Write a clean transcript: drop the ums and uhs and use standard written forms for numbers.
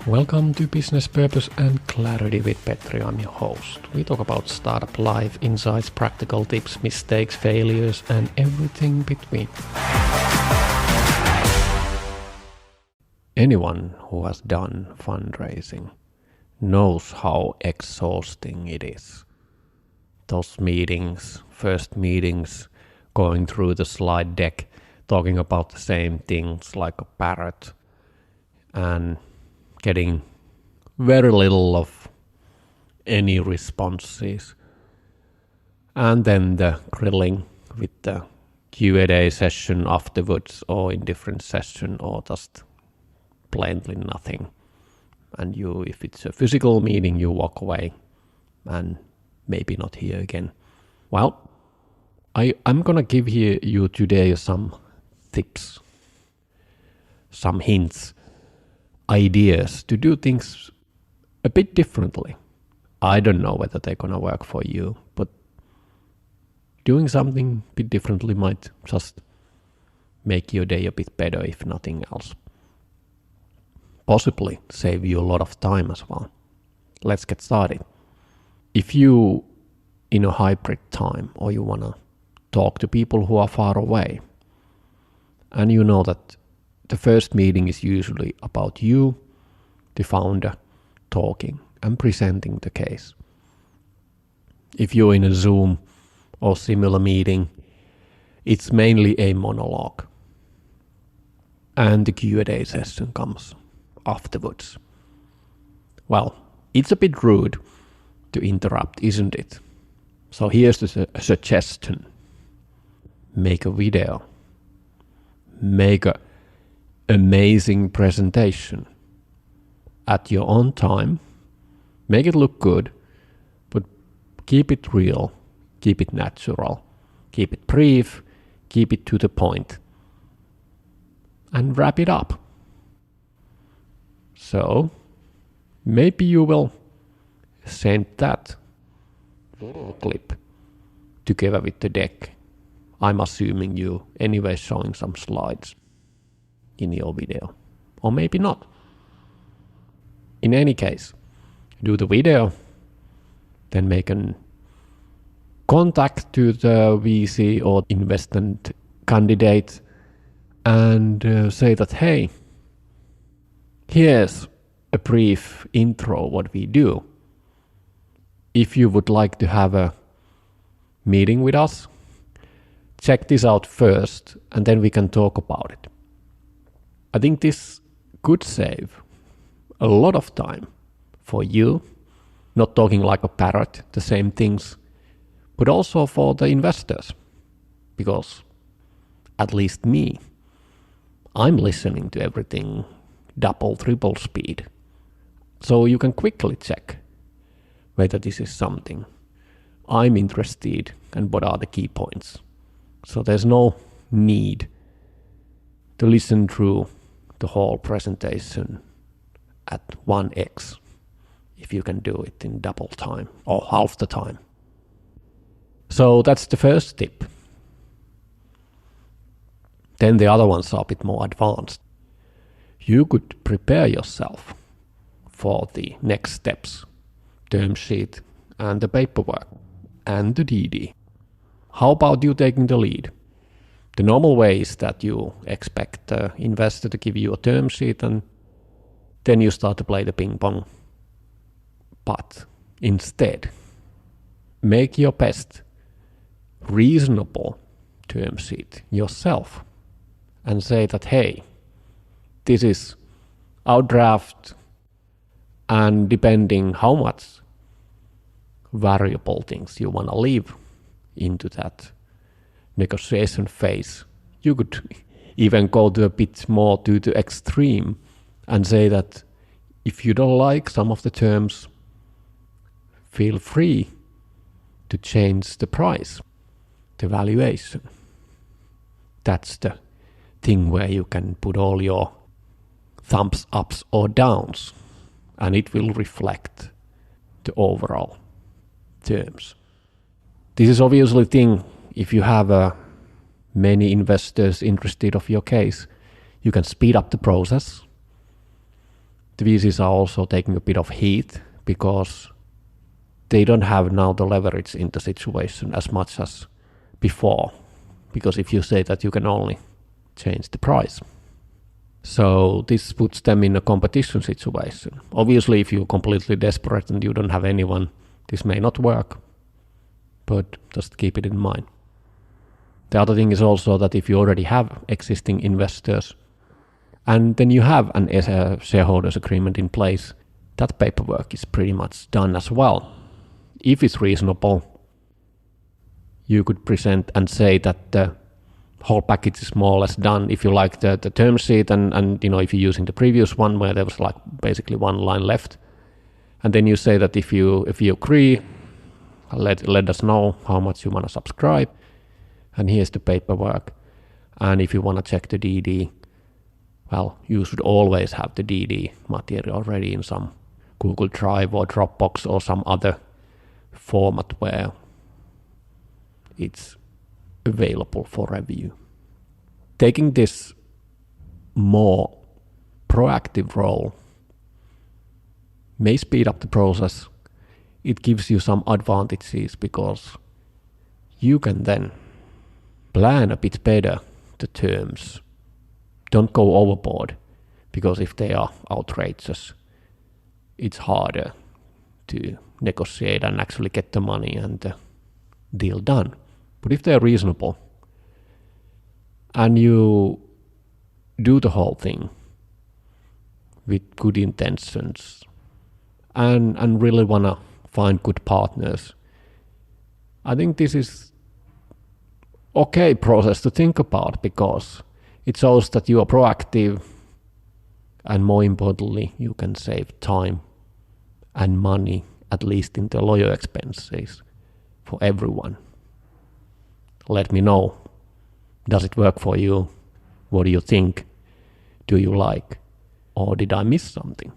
Welcome to Business Purpose and Clarity with Petri. I'm your host. We talk about startup life, insights, practical tips, mistakes, failures, and everything between. Anyone who has done fundraising knows how exhausting it is. Those meetings, first meetings, going through the slide deck, talking about the same things like a parrot, and getting very little of any responses. And then the grilling with the Q&A session afterwards, or in different session, or just plainly nothing. And you, if it's a physical meeting, you walk away and maybe not here again. Well, I'm gonna give you today some tips, some hints, ideas to do things a bit differently. I don't know whether they're gonna work for you, but doing something a bit differently might just make your day a bit better, if nothing else. Possibly save you a lot of time as well. Let's get started. If you in a hybrid time, or you wanna talk to people who are far away, and you know that the first meeting is usually about you, the founder, talking and presenting the case. If you're in a Zoom or similar meeting, it's mainly a monologue. And the Q&A session comes afterwards. Well, it's a bit rude to interrupt, isn't it? So here's the suggestion. Make a video. Make a amazing presentation at your own time. Make it look good, but keep it real, keep it natural, keep it brief, keep it to the point, and wrap it up. So maybe you will send that clip together with the deck. I'm assuming you anyway showing some slides in your video, or maybe not. In any case, do the video, then make a contact to the VC or investment candidate and say that, hey, here's a brief intro what we do. If you would like to have a meeting with us, check this out first, and then we can talk about it. I think this could save a lot of time for you, not talking like a parrot, the same things, but also for the investors, because at least me, I'm listening to everything double, triple speed. So you can quickly check whether this is something I'm interested in and what are the key points. So there's no need to listen through the whole presentation at 1x if you can do it in double time or half the time. So that's the first tip. Then the other ones are a bit more advanced. You could prepare yourself for the next steps, term sheet and the paperwork and the DD. How about you taking the lead? The normal way is that you expect the investor to give you a term sheet and then you start to play the ping pong. But instead, make your best reasonable term sheet yourself and say that, hey, this is our draft, and depending how much variable things you want to leave into that negotiation phase, you could even go to a bit more to the extreme and say that if you don't like some of the terms, feel free to change the price, the valuation. That's the thing where you can put all your thumbs ups or downs, and it will reflect the overall terms. This is obviously a thing if you have many investors interested of your case, you can speed up the process. the VCs are also taking a bit of heat because they don't have now the leverage in the situation as much as before. Because if you say that you can only change the price. So this puts them in a competition situation. Obviously, if you're completely desperate and you don't have anyone, this may not work. But just keep it in mind. The other thing is also that if you already have existing investors and then you have a shareholders agreement in place, that paperwork is pretty much done as well. If it's reasonable, you could present and say that the whole package is more or less done. If you like the term sheet and if you're using the previous one where there was like basically one line left, and then you say that if you agree, let us know how much you want to subscribe, and here's the paperwork. And if you want to check the DD, well, you should always have the DD material ready in some Google Drive or Dropbox or some other format where it's available for review. Taking this more proactive role may speed up the process. It gives you some advantages because you can then plan a bit better the terms. Don't go overboard, because if they are outrageous, it's harder to negotiate and actually get the money and the deal done. But if they're reasonable and you do the whole thing with good intentions and really want to find good partners, I think this is okay process to think about, because it shows that you are proactive, and more importantly, you can save time and money, at least in the lawyer expenses, for everyone. Let me know. Does it work for you? What do you think? Do you like? Or did I miss something?